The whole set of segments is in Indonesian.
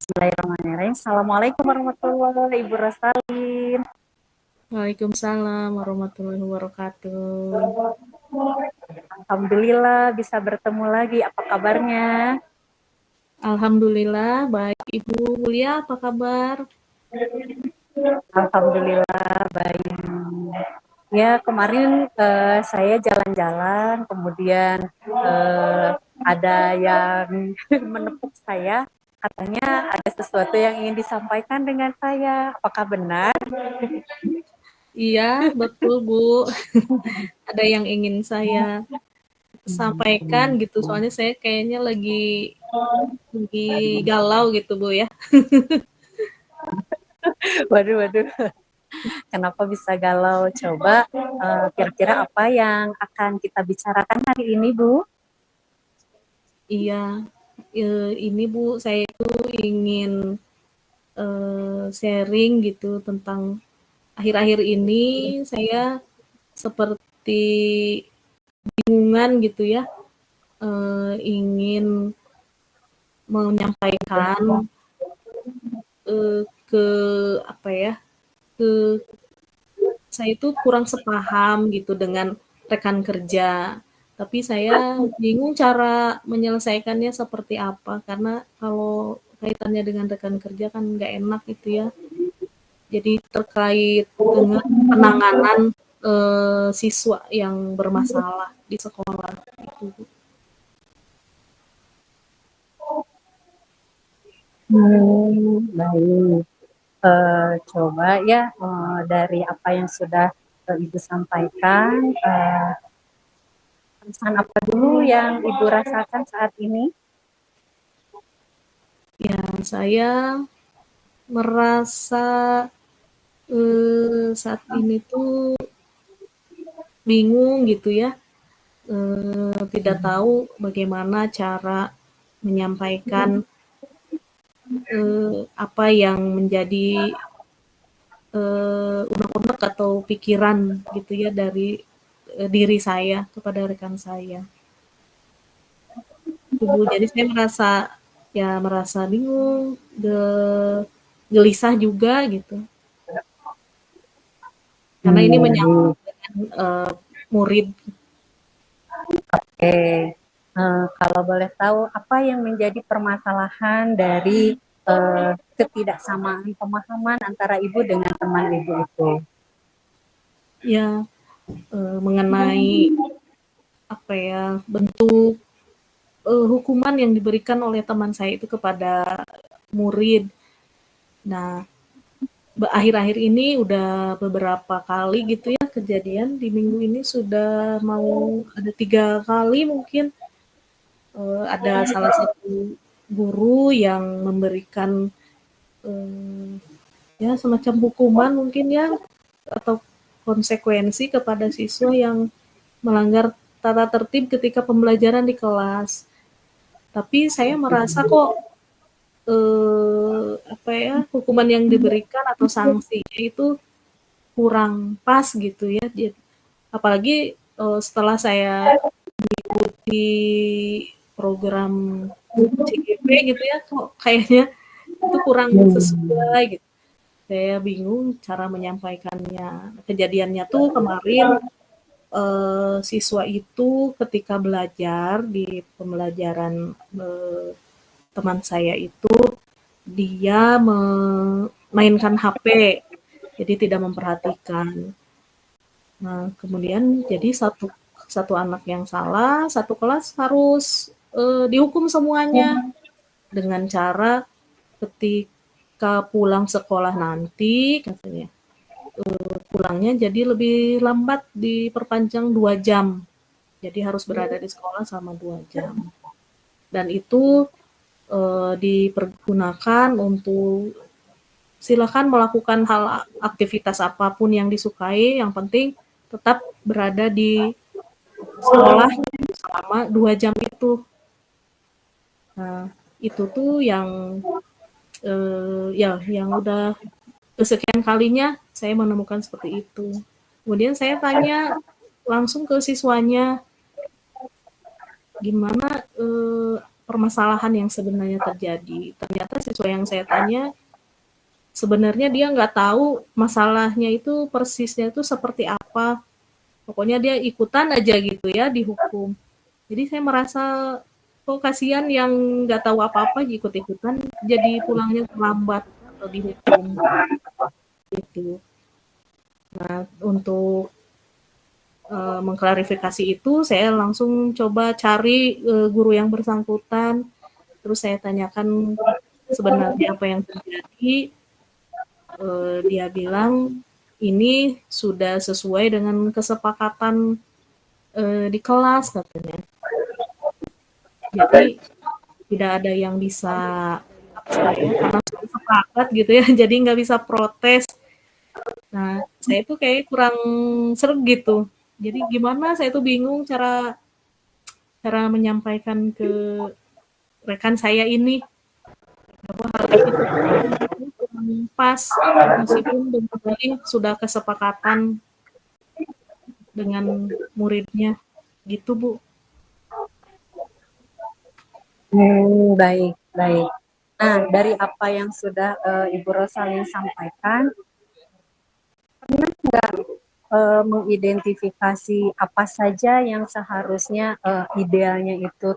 Bismillahirrahmanirrahim. Assalamualaikum warahmatullahi wabarakatuh, Ibu Rosalin. Waalaikumsalam warahmatullahi wabarakatuh. Alhamdulillah bisa bertemu lagi. Apa kabarnya? Alhamdulillah baik. Ibu Mulia apa kabar? Alhamdulillah baik. Ya kemarin saya jalan-jalan, kemudian ada yang menepuk saya. Katanya ada sesuatu yang ingin disampaikan dengan saya. Apakah benar? Iya, betul Bu. Ada yang ingin saya sampaikan gitu. Soalnya saya kayaknya lagi galau gitu Bu ya. Waduh, waduh. Kenapa bisa galau? Coba kira-kira apa yang akan kita bicarakan hari ini, Bu? Iya, ini Bu, saya itu ingin sharing gitu tentang akhir-akhir ini saya seperti bingungan gitu ya, ingin menyampaikan ke apa ya, ke saya itu kurang sepaham gitu dengan rekan kerja. Tapi saya bingung cara menyelesaikannya seperti apa, karena kalau kaitannya dengan rekan kerja kan nggak enak gitu ya. Jadi terkait dengan penanganan siswa yang bermasalah di sekolah gitu. Baik. Coba ya dari apa yang sudah Ibu sampaikan, perasaan apa dulu yang Ibu rasakan saat ini? Ya, saya merasa saat ini tuh bingung gitu ya, tidak tahu bagaimana cara menyampaikan apa yang menjadi unek-unek atau pikiran gitu ya dari diri saya kepada rekan saya. Tubuh. Jadi saya merasa bingung, gelisah juga gitu. Karena ini menyangkut Baik. dengan murid. Oke. Kalau boleh tahu apa yang menjadi permasalahan dari ketidaksamaan pemahaman antara Ibu dengan teman Ibu itu? Ya, mengenai apa ya, bentuk hukuman yang diberikan oleh teman saya itu kepada murid. Nah, akhir-akhir ini udah beberapa kali gitu ya kejadian di minggu ini sudah mau ada 3 kali mungkin ada salah satu guru yang memberikan eh, ya semacam hukuman mungkin ya atau konsekuensi kepada siswa yang melanggar tata tertib ketika pembelajaran di kelas. Tapi saya merasa kok apa ya, hukuman yang diberikan atau sanksinya itu kurang pas gitu ya. Apalagi setelah saya mengikuti program CGP gitu ya, kok kayaknya itu kurang sesuai gitu. Saya bingung cara menyampaikannya. Kejadiannya tuh kemarin siswa itu ketika belajar di pembelajaran teman saya itu dia memainkan HP, jadi tidak memperhatikan. Nah, kemudian jadi satu satu anak yang salah, satu kelas harus dihukum semuanya dengan cara ketika pulang sekolah nanti katanya pulangnya jadi lebih lambat diperpanjang 2 jam. Jadi harus berada di sekolah selama 2 jam. Dan itu dipergunakan untuk silakan melakukan hal aktivitas apapun yang disukai, yang penting tetap berada di sekolah selama 2 jam itu. Nah, itu tuh yang ya yang udah kesekian kalinya saya menemukan seperti itu. Kemudian saya tanya langsung ke siswanya, gimana permasalahan yang sebenarnya terjadi. Ternyata siswa yang saya tanya, sebenarnya dia nggak tahu masalahnya itu persisnya itu seperti apa. Pokoknya dia ikutan aja gitu ya dihukum. Jadi saya merasa kok kasihan yang nggak tahu apa-apa ikut-ikutan jadi pulangnya terlambat atau dihukum gitu. Nah, untuk mengklarifikasi itu saya langsung coba cari guru yang bersangkutan, terus saya tanyakan sebenarnya apa yang terjadi. Dia bilang ini sudah sesuai dengan kesepakatan di kelas katanya. Jadi tidak ada yang bisa apa ya, karena sudah sepakat gitu ya, jadi nggak bisa protes. Nah, saya tuh kayak kurang sreg gitu. Jadi gimana saya tuh bingung cara cara menyampaikan ke rekan saya ini bahwa hal itu tuh kurang pas meskipun berbalik sudah kesepakatan dengan muridnya gitu Bu. Baik, baik. Nah, dari apa yang sudah Ibu Rosalin sampaikan, pernah nggak mengidentifikasi apa saja yang seharusnya idealnya itu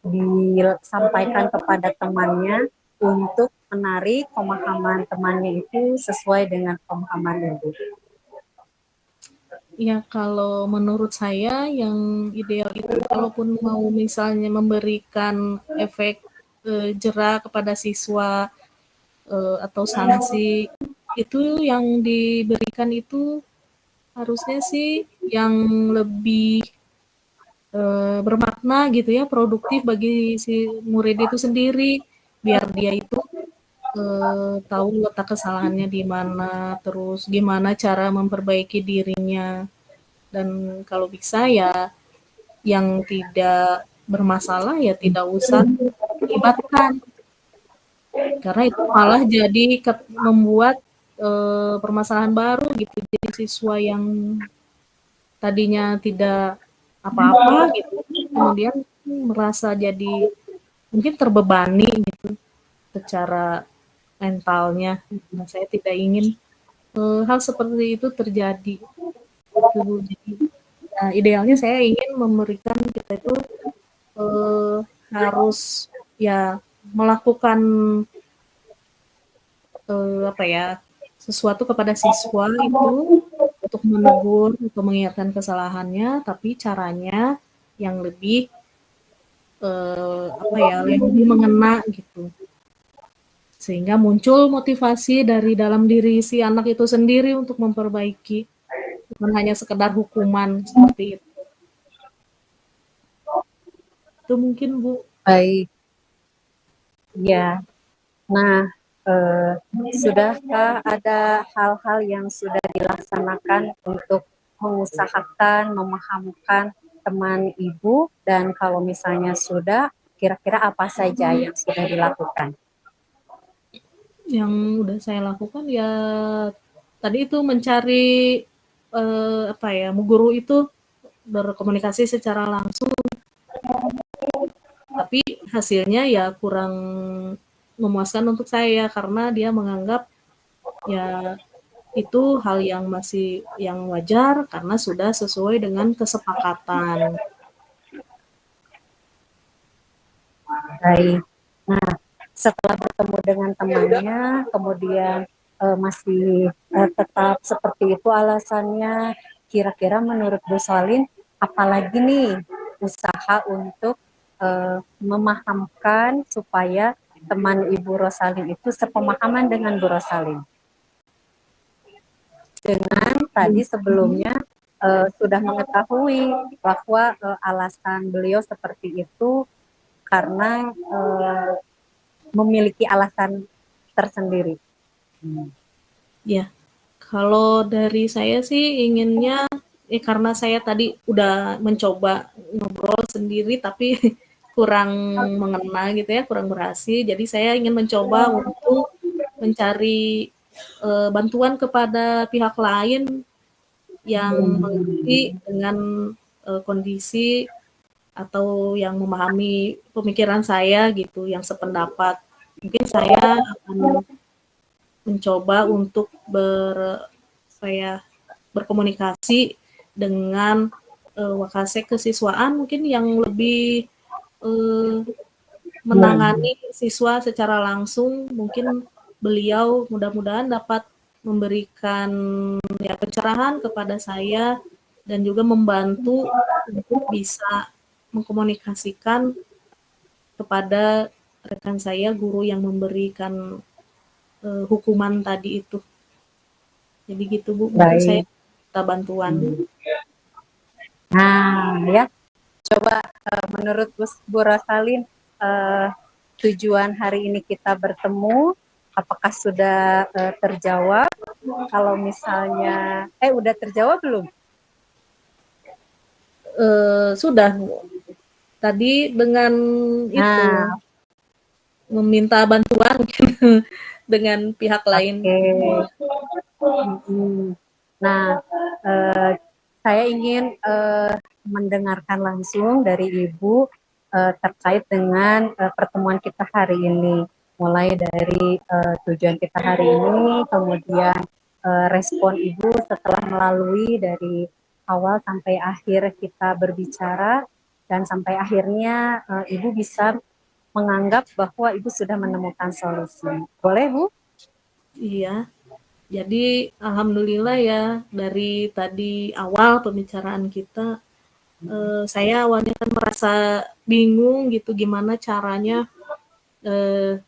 disampaikan kepada temannya untuk menarik pemahaman temannya itu sesuai dengan pemahaman Ibu? Ya kalau menurut saya yang ideal itu kalaupun mau misalnya memberikan efek jerak kepada siswa atau sanksi itu yang diberikan itu harusnya sih yang lebih bermakna gitu ya, produktif bagi si murid itu sendiri, biar dia itu tahu letak kesalahannya di mana, terus gimana cara memperbaiki dirinya, dan kalau bisa ya yang tidak bermasalah ya tidak usah dilibatkan, karena itu malah jadi membuat permasalahan baru gitu, jadi siswa yang tadinya tidak apa-apa gitu, kemudian merasa jadi mungkin terbebani gitu secara mentalnya. Nah, saya tidak ingin hal seperti itu terjadi. Gitu, Bu. Jadi, idealnya saya ingin memberikan kita itu eh, harus ya melakukan apa ya sesuatu kepada siswa itu untuk menegur atau mengingatkan kesalahannya, tapi caranya yang lebih apa ya, yang lebih mengena gitu. Sehingga muncul motivasi dari dalam diri si anak itu sendiri untuk memperbaiki, bukan hanya sekedar hukuman seperti itu. Itu mungkin Bu. Baik, ya. Nah, sudahkah ada hal-hal yang sudah dilaksanakan untuk mengusahakan memahamkan teman Ibu, dan kalau misalnya sudah, kira-kira apa saja yang sudah dilakukan? Yang udah saya lakukan ya tadi itu mencari apa ya, guru itu berkomunikasi secara langsung, tapi hasilnya ya kurang memuaskan untuk saya karena dia menganggap ya itu hal yang masih yang wajar karena sudah sesuai dengan kesepakatan. Baik. Nah, setelah bertemu dengan temannya, kemudian masih tetap seperti itu alasannya, kira-kira menurut Bu Solin, apalagi nih usaha untuk memahamkan supaya teman Ibu Rosalin itu sepemahaman dengan Bu Rosalin? Dengan tadi sebelumnya sudah mengetahui bahwa alasan beliau seperti itu karena memiliki alasan tersendiri. Ya, kalau dari saya sih inginnya karena saya tadi udah mencoba ngobrol sendiri tapi kurang mengena gitu ya, kurang berhasil. Jadi saya ingin mencoba untuk mencari bantuan kepada pihak lain yang mengerti dengan kondisi atau yang memahami pemikiran saya gitu, yang sependapat. Mungkin saya akan mencoba untuk apa ya, berkomunikasi dengan, wakasek kesiswaan mungkin yang lebih, eee, Ya, menangani siswa secara langsung. Mungkin beliau mudah-mudahan dapat memberikan ya pencerahan kepada saya dan juga membantu untuk bisa mengkomunikasikan kepada rekan saya, guru yang memberikan, hukuman tadi itu. Jadi gitu Bu, mungkin saya baik. minta bantuan. Nah, ya, coba menurut Bu Rosalin, eh, tujuan hari ini kita bertemu, apakah sudah terjawab? Kalau misalnya, udah terjawab belum? Sudah Bu. Tadi dengan itu, Nah, meminta bantuan dengan pihak lain. oke. Nah, eh, saya ingin mendengarkan langsung dari Ibu terkait dengan pertemuan kita hari ini. Mulai dari tujuan kita hari ini, kemudian respon Ibu setelah melalui dari awal sampai akhir kita berbicara, dan sampai akhirnya Ibu bisa menganggap bahwa Ibu sudah menemukan solusi. Boleh, Bu? Iya, jadi alhamdulillah ya dari tadi awal pembicaraan kita, saya awalnya kan merasa bingung gitu gimana caranya, eee,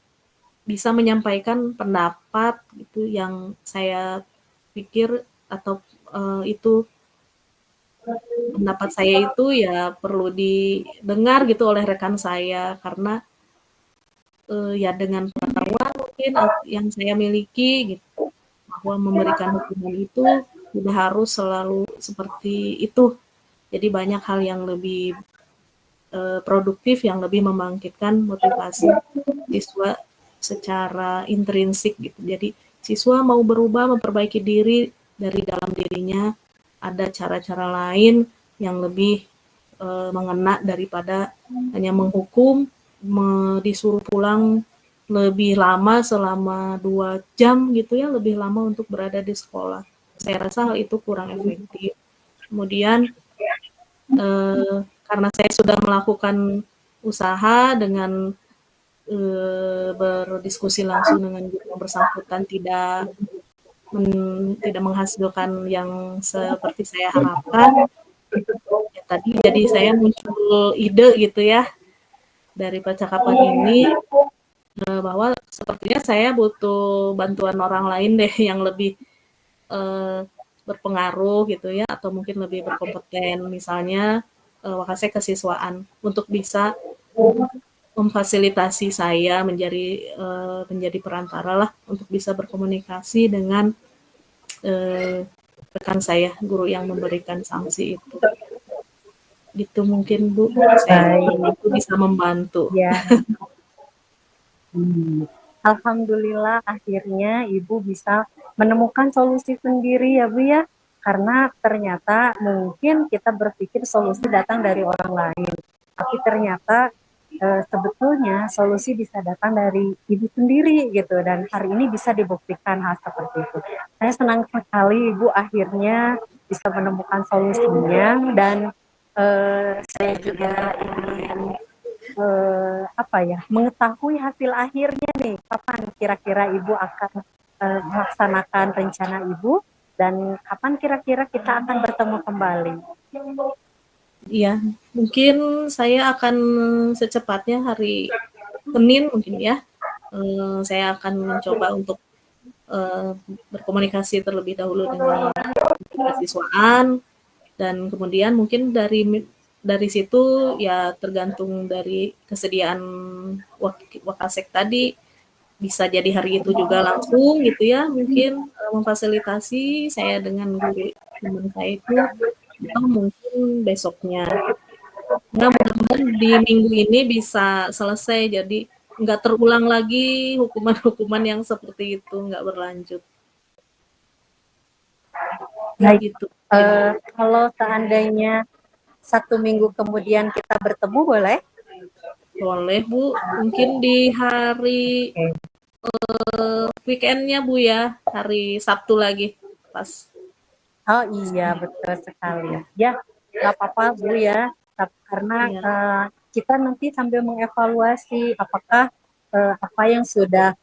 bisa menyampaikan pendapat gitu yang saya pikir atau, itu pendapat saya itu ya perlu didengar gitu oleh rekan saya karena, ya dengan pengetahuan mungkin yang saya miliki gitu, bahwa memberikan hukuman itu tidak harus selalu seperti itu. Jadi banyak hal yang lebih, produktif, yang lebih membangkitkan motivasi siswa secara intrinsik gitu. Jadi siswa mau berubah, memperbaiki diri dari dalam dirinya, ada cara-cara lain yang lebih, mengena daripada hanya menghukum, disuruh pulang lebih lama selama 2 jam gitu ya, lebih lama untuk berada di sekolah. Saya rasa hal itu kurang efektif. Kemudian, karena saya sudah melakukan usaha dengan, berdiskusi langsung dengan guru yang bersangkutan tidak menghasilkan yang seperti saya harapkan, ya tadi jadi saya muncul ide gitu ya, dari percakapan ini, bahwa sepertinya saya butuh bantuan orang lain deh yang lebih, eee, berpengaruh gitu ya, atau mungkin lebih berkompeten, misalnya, wakasek kesiswaan untuk bisa memfasilitasi saya menjadi perantara lah untuk bisa berkomunikasi dengan, eee, rekan saya, guru yang memberikan sanksi itu. Gitu mungkin Bu, saya harap Baik, itu bisa membantu. ya. Alhamdulillah akhirnya Ibu bisa menemukan solusi sendiri ya Bu ya. Karena ternyata mungkin kita berpikir solusi datang dari orang lain. Tapi ternyata sebetulnya solusi bisa datang dari Ibu sendiri gitu. Dan hari ini bisa dibuktikan hal seperti itu. Saya senang sekali Ibu akhirnya bisa menemukan solusinya. Dan saya juga ingin apa ya, mengetahui hasil akhirnya nih, kapan kira-kira Ibu akan melaksanakan rencana Ibu, dan kapan kira-kira kita akan bertemu kembali. Iya, mungkin saya akan secepatnya hari Senin mungkin ya, saya akan mencoba untuk, eee, berkomunikasi terlebih dahulu dengan kehasiswaan dan kemudian mungkin dari situ ya tergantung dari kesediaan wakasek tadi, bisa jadi hari itu juga langsung gitu ya mungkin, memfasilitasi saya dengan guru teman saya itu, atau mungkin besoknya. Nah, mudah-mudahan di minggu ini bisa selesai, jadi nggak terulang lagi hukuman-hukuman yang seperti itu, nggak berlanjut. Baik, Gitu mungkin. kalau seandainya 1 minggu kemudian kita bertemu boleh? Boleh Bu, mungkin di hari weekendnya Bu ya, hari Sabtu lagi pas. Oh iya, betul sekali. Ya, nggak apa-apa Bu ya, karena Iya, kita nanti sambil mengevaluasi apakah apa yang sudah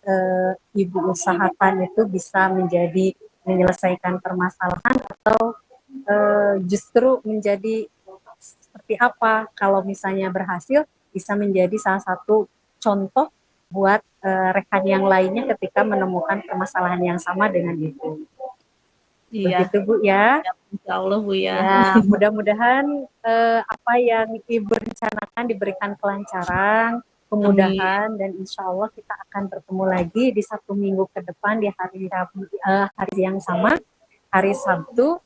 Ibu usahakan itu bisa menjadi menyelesaikan permasalahan atau justru menjadi seperti apa. Kalau misalnya berhasil, bisa menjadi salah satu contoh buat rekan yang lainnya ketika menemukan permasalahan yang sama dengan itu. iya, Begitu Bu ya. insya Allah Bu ya. Ya, mudah-mudahan apa yang Ibu rencanakan diberikan kelancaran, Amin. kemudahan, dan insya Allah kita akan bertemu lagi di 1 minggu ke depan di hari yang sama, hari Sabtu.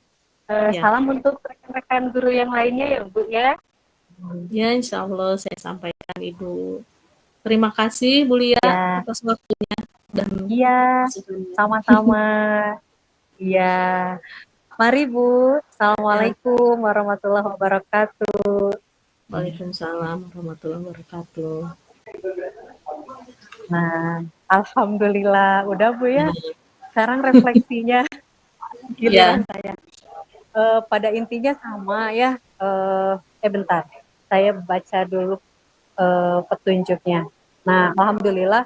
Ya, Salam untuk rekan-rekan guru yang lainnya ya Bu ya. ya insya Allah saya sampaikan Ibu. Terima kasih Bu Lia Ya, atas waktunya dan iya, masukannya. sama-sama. Iya, mari Bu. Ya, Assalamualaikum warahmatullahi wabarakatuh. Waalaikumsalam warahmatullahi wabarakatuh. Nah, alhamdulillah udah Bu ya. Ya, Sekarang refleksinya ya, giliran saya. Pada intinya sama ya. Bentar, saya baca dulu petunjuknya. Nah, alhamdulillah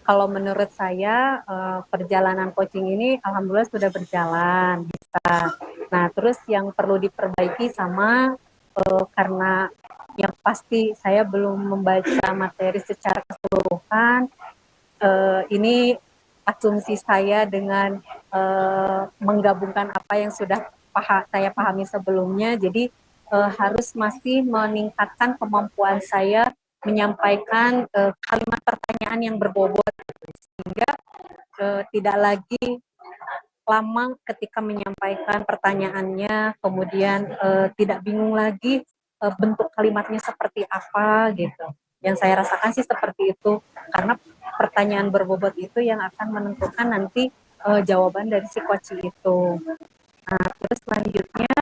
kalau menurut saya perjalanan coaching ini alhamdulillah sudah berjalan bisa. Nah, terus yang perlu diperbaiki sama karena yang pasti saya belum membaca materi secara keseluruhan. Ini asumsi saya dengan menggabungkan apa yang sudah saya pahami sebelumnya. Jadi harus masih meningkatkan kemampuan saya menyampaikan kalimat pertanyaan yang berbobot sehingga tidak lagi lama ketika menyampaikan pertanyaannya, kemudian tidak bingung lagi bentuk kalimatnya seperti apa gitu. Yang saya rasakan sih seperti itu, karena pertanyaan berbobot itu yang akan menentukan nanti jawaban dari si coach itu. Nah, terus selanjutnya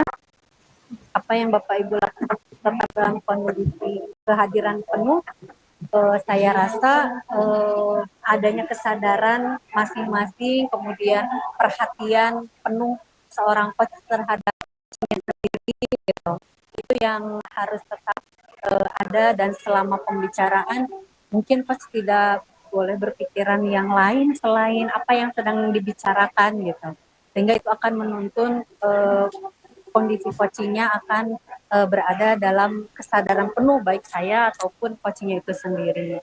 apa yang Bapak Ibu lakukan tetap dalam kondisi kehadiran penuh, saya rasa adanya kesadaran masing-masing, kemudian perhatian penuh seorang coach terhadap diri gitu. Itu yang harus tetap ada, dan selama pembicaraan mungkin coach tidak boleh berpikiran yang lain selain apa yang sedang dibicarakan gitu. Sehingga itu akan menuntun kondisi coachingnya akan berada dalam kesadaran penuh baik saya ataupun coachingnya itu sendiri.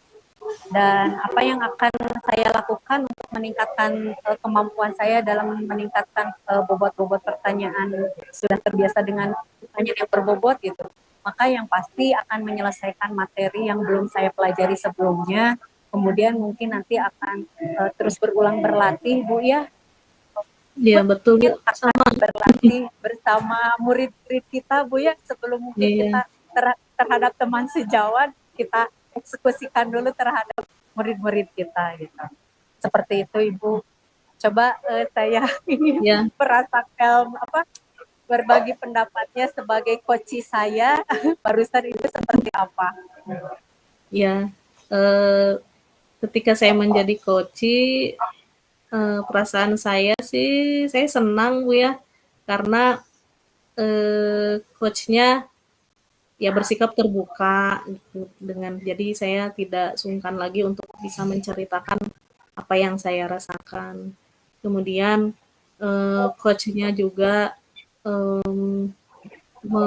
Dan apa yang akan saya lakukan untuk meningkatkan kemampuan saya dalam meningkatkan bobot-bobot pertanyaan, sudah terbiasa dengan pertanyaan yang berbobot gitu, maka yang pasti akan menyelesaikan materi yang belum saya pelajari sebelumnya, kemudian mungkin nanti akan terus berulang berlatih Bu ya, iya betul Bu. akan Sama. berlatih bersama murid-murid kita Bu ya, sebelum mungkin Iya, kita terhadap teman sejawat, kita eksekusikan dulu terhadap murid-murid kita gitu. Seperti itu Ibu. Coba saya ingin iya, merasakan berbagi pendapatnya sebagai coach saya barusan itu seperti apa. iya. Eh, Ketika saya menjadi coach, perasaan saya sih, saya senang Bu ya, karena coach-nya ya bersikap terbuka gitu, jadi saya tidak sungkan lagi untuk bisa menceritakan apa yang saya rasakan. Kemudian coach-nya juga me,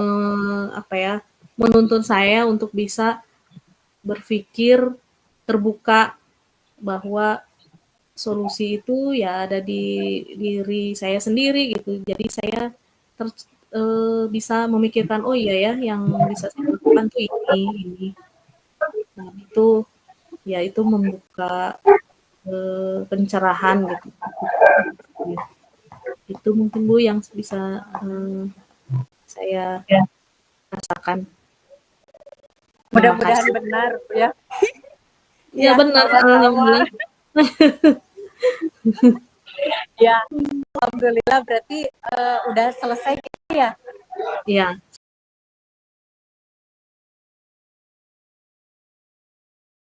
apa ya, menuntun saya untuk bisa berpikir terbuka bahwa solusi itu ya ada di diri saya sendiri gitu. Jadi saya ter, bisa memikirkan oh iya ya yang bisa saya lakukan tuh ini. Nah, itu membuka pencerahan gitu. Itu mungkin Bu yang bisa saya Ya. rasakan. Terima Mudah-mudahan kasih. benar ya. Ya Ya, benar, sama-sama. alhamdulillah. Ya, alhamdulillah berarti udah selesai gitu ya. Ya,